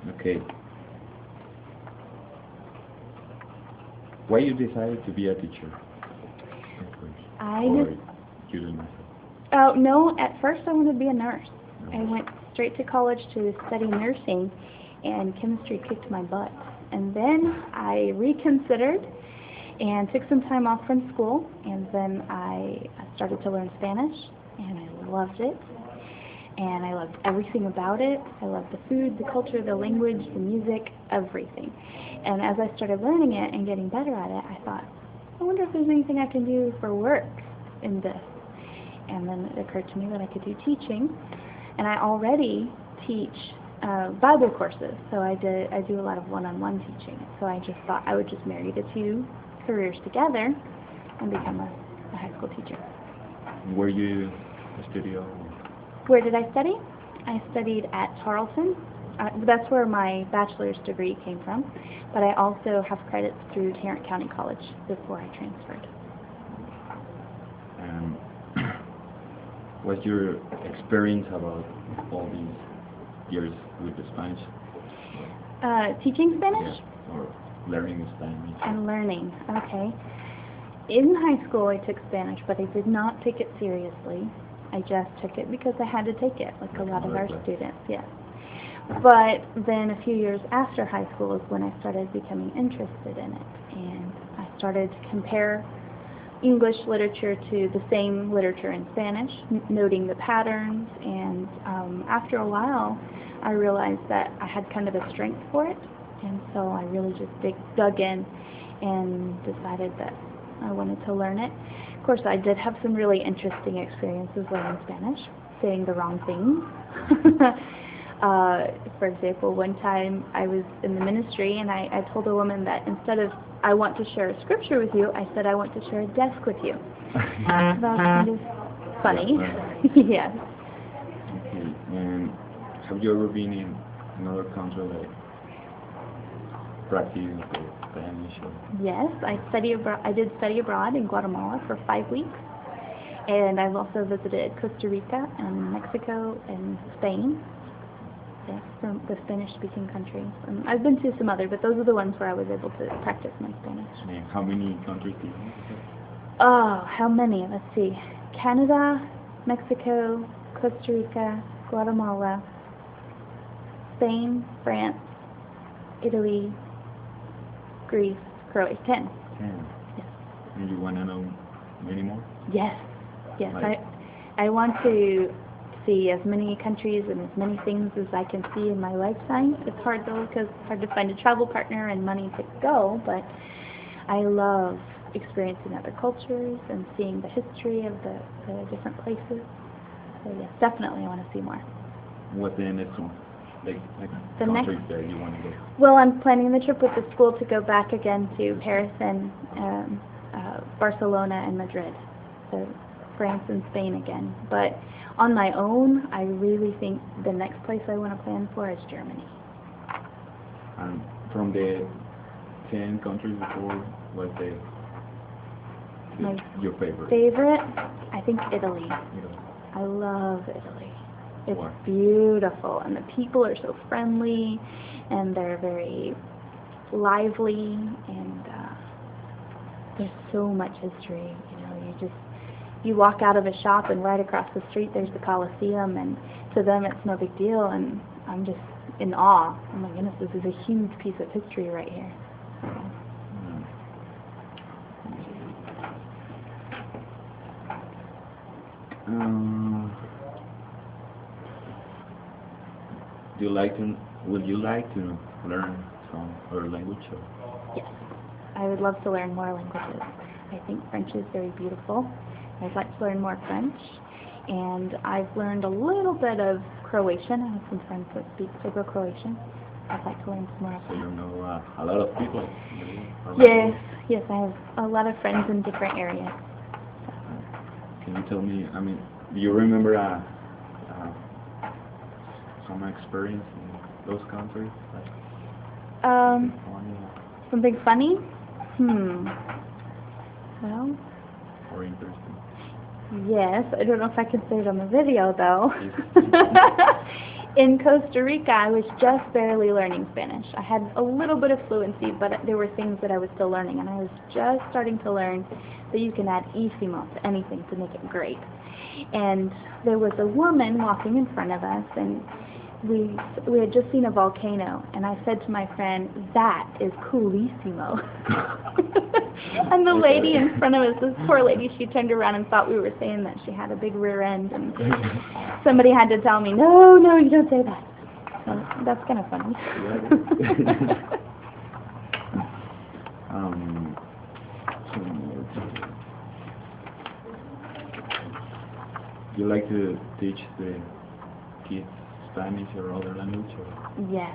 Okay. Why you decided to be a teacher? I Or just, you didn't know? oh no, at first I wanted to be a nurse. I No. went straight to college to study nursing, and chemistry kicked my butt. And then I reconsidered and took some time off from school, and then I started to learn Spanish, and I loved it. And I loved everything about it. I loved the food, the culture, the language, the music, everything. And as I started learning it and getting better at it, I thought, I wonder if there's anything I can do for work in this. And then it occurred to me that I could do teaching, and I already teach Bible courses, so I do a lot of one-on-one teaching. So I just thought I would just marry the two careers together and become a high school teacher. Were you a studio? Where did I study? I studied at Tarleton. That's where my bachelor's degree came from, but I also have credits through Tarrant County College before I transferred. And what's your experience about all these years with the Spanish? Teaching Spanish? Yeah, or learning Spanish? And learning, okay. In high school I took Spanish, but I did not take it seriously. I just took it because I had to take it, like a lot of our students, yes. But then a few years after high school is when I started becoming interested in it, and I started to compare English literature to the same literature in Spanish, noting the patterns, and after a while I realized that I had kind of a strength for it, and so I really just dug in and decided that I wanted to learn it. Of course, I did have some really interesting experiences learning Spanish, saying the wrong things. For example, one time I was in the ministry and I told a woman that instead of I want to share a scripture with you, I said I want to share a desk with you. That was kind of funny. Yes. Okay. And have you ever been in another country like practicing Spanish? Or? Yes, I did study abroad in Guatemala for 5 weeks, and I've also visited Costa Rica and Mexico and Spain. Yes, from the Spanish-speaking countries. I've been to some other, but those are the ones where I was able to practice my Spanish. And how many countries do you visit? Oh, how many? Let's see. Canada, Mexico, Costa Rica, Guatemala, Spain, France, Italy, Greece, Croatia. 10. 10. Yes. And you want to know many more? Yes. Yes. Like? I want to see as many countries and as many things as I can see in my lifetime. It's hard though because it's hard to find a travel partner and money to go, but I love experiencing other cultures and seeing the history of the different places. So yes, definitely I want to see more. What's the next one? Like The countries that you want to go? Well, I'm planning the trip with the school to go back again to Paris and Barcelona and Madrid. So France and Spain again. But on my own, I really think the next place I want to plan for is Germany. And from the 10 countries before, what's your favorite? Favorite? I think Italy. Italy. I love Italy. It's Why? beautiful, and the people are so friendly, and they're very lively, and there's so much history. You know, you walk out of a shop and right across the street there's the Colosseum, and to them it's no big deal, and I'm just in awe. Oh my goodness, this is a huge piece of history right here. Would you like to learn some other language? Or? Yes, I would love to learn more languages. I think French is very beautiful. I'd like to learn more French, and I've learned a little bit of Croatian. I have some friends that speak Serbo-Croatian. I'd like to learn some more of that. So you know a lot of people? Yes, I have a lot of friends in different areas. Can you tell me, do you remember some experience in those countries? Something funny? Well, or interesting? Yes, I don't know if I can say it on the video though. In Costa Rica, I was just barely learning Spanish. I had a little bit of fluency, but there were things that I was still learning, and I was just starting to learn that you can add ísimo to anything to make it great. And there was a woman walking in front of us, and we had just seen a volcano, and I said to my friend, "That is coolísimo." And the lady in front of us, this poor lady, she turned around and thought we were saying that she had a big rear end, and somebody had to tell me, "No, no, you don't say that." So that's kind of funny. You like to teach the kids Spanish or other language? Or? Yes.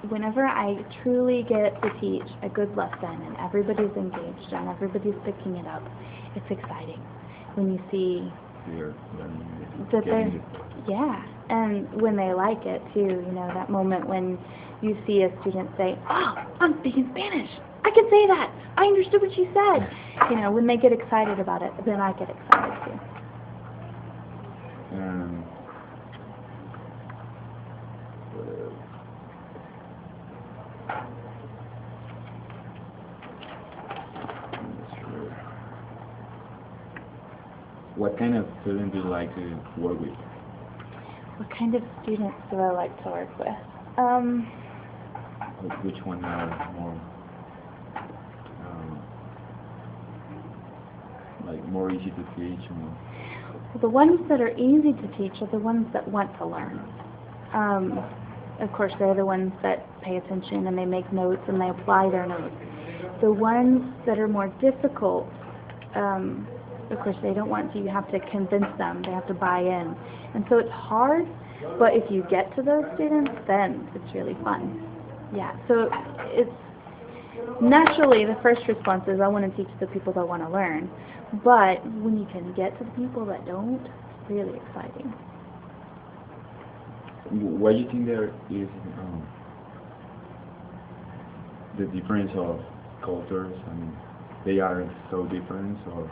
Whenever I truly get to teach a good lesson and everybody's engaged and everybody's picking it up, it's exciting when you see You're learning that they're, getting it. yeah, and when they like it too, you know, that moment when you see a student say, "Oh, I'm speaking Spanish. I can say that. I understood what you said." You know, when they get excited about it, then I get excited too. What kind of student do you like to work with? What kind of students do I like to work with? Which one are more like more easy to teach? Or? The ones that are easy to teach are the ones that want to learn. Of course, they're the ones that pay attention and they make notes and they apply their notes. The ones that are more difficult, of course, they don't want to. You have to convince them. They have to buy in. And so it's hard, but if you get to those students, then it's really fun. Yeah, so it's naturally the first response is I want to teach the people that want to learn. But when you can get to the people that don't, it's really exciting. What do you think there is the difference of cultures? I mean, they are so different, or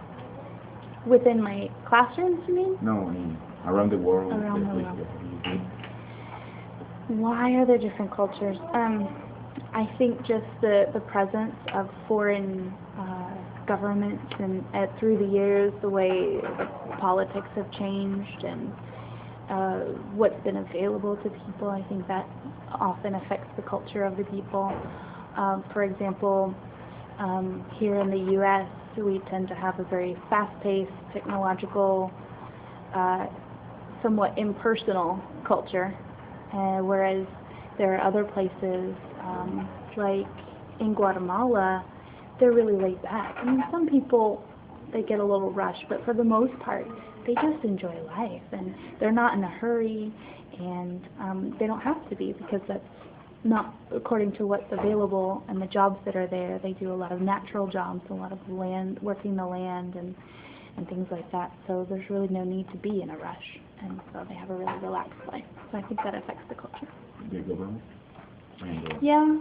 Within my classrooms, you mean? no? I mean, around the world. Around the place world. that you did. Why are there different cultures? I think just the presence of foreign governments and through the years, the way the politics have changed and what's been available to people, I think that often affects the culture of the people. For example, here in the U.S., we tend to have a very fast-paced, technological, somewhat impersonal culture, whereas there are other places, like in Guatemala, they're really laid back. I mean, some people, they get a little rushed, but for the most part, they just enjoy life, and they're not in a hurry, and they don't have to be, because that's not according to what's available and the jobs that are there. They do a lot of natural jobs, a lot of land, working the land and things like that. So there's really no need to be in a rush, and so they have a really relaxed life. So I think that affects the culture. The government? And, Yeah,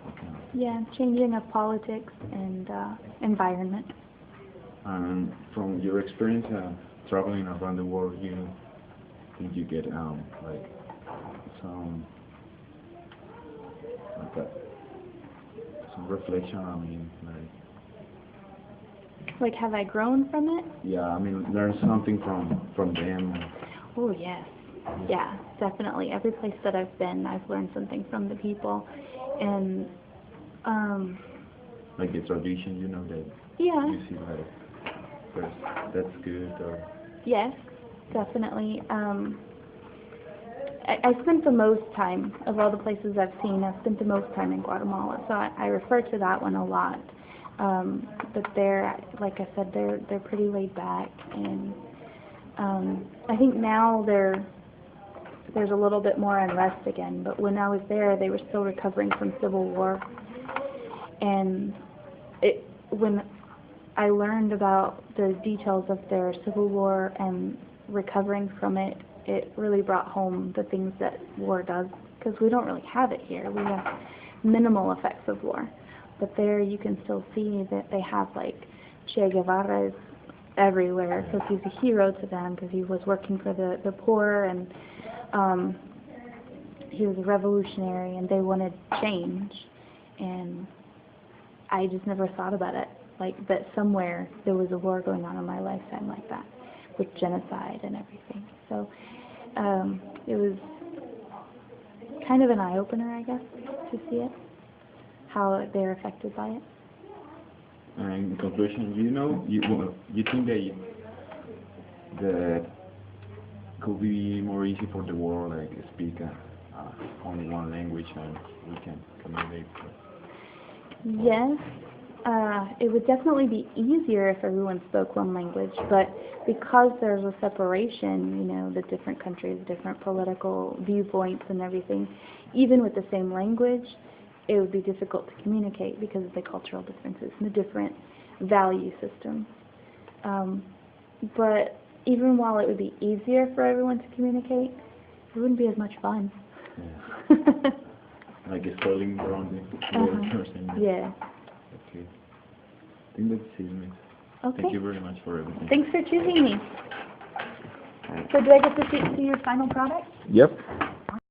okay. yeah, changing of politics and environment. From your experience traveling around the world, you think you get like some reflection? I mean, Like, have I grown from it? yeah, I mean, learn something from them. Oh, yes. Yeah, definitely. Every place that I've been, I've learned something from the people. And, Like the tradition, you know, that yeah, you see like that's good, or yes, definitely. I spent the most time, of all the places I've seen, I've spent the most time in Guatemala, so I refer to that one a lot. But they're, like I said, they're pretty laid back, and I think now there's a little bit more unrest again, but when I was there, they were still recovering from civil war, and when I learned about the details of their civil war and recovering from it, it really brought home the things that war does, because we don't really have it here. We have minimal effects of war. But there you can still see that they have, like, Che Guevara is everywhere, because he's a hero to them, because he was working for the poor, and he was a revolutionary, and they wanted change, and I just never thought about it, like that somewhere there was a war going on in my lifetime like that, with genocide and everything. So it was kind of an eye-opener, I guess, to see it, how they're affected by it. And in conclusion, you think that could be more easy for the world, like speak only one language and we can communicate? Yes, it would definitely be easier if everyone spoke one language, but because there's a separation, the different countries, different political viewpoints and everything, even with the same language, it would be difficult to communicate because of the cultural differences and the different value systems. But even while it would be easier for everyone to communicate, it wouldn't be as much fun. Yeah. Like spelling around the words or something. Yeah. Okay. I think that's it, miss. Okay. Thank you very much for everything. Thanks for choosing me. So do I get to see your final product? Yep.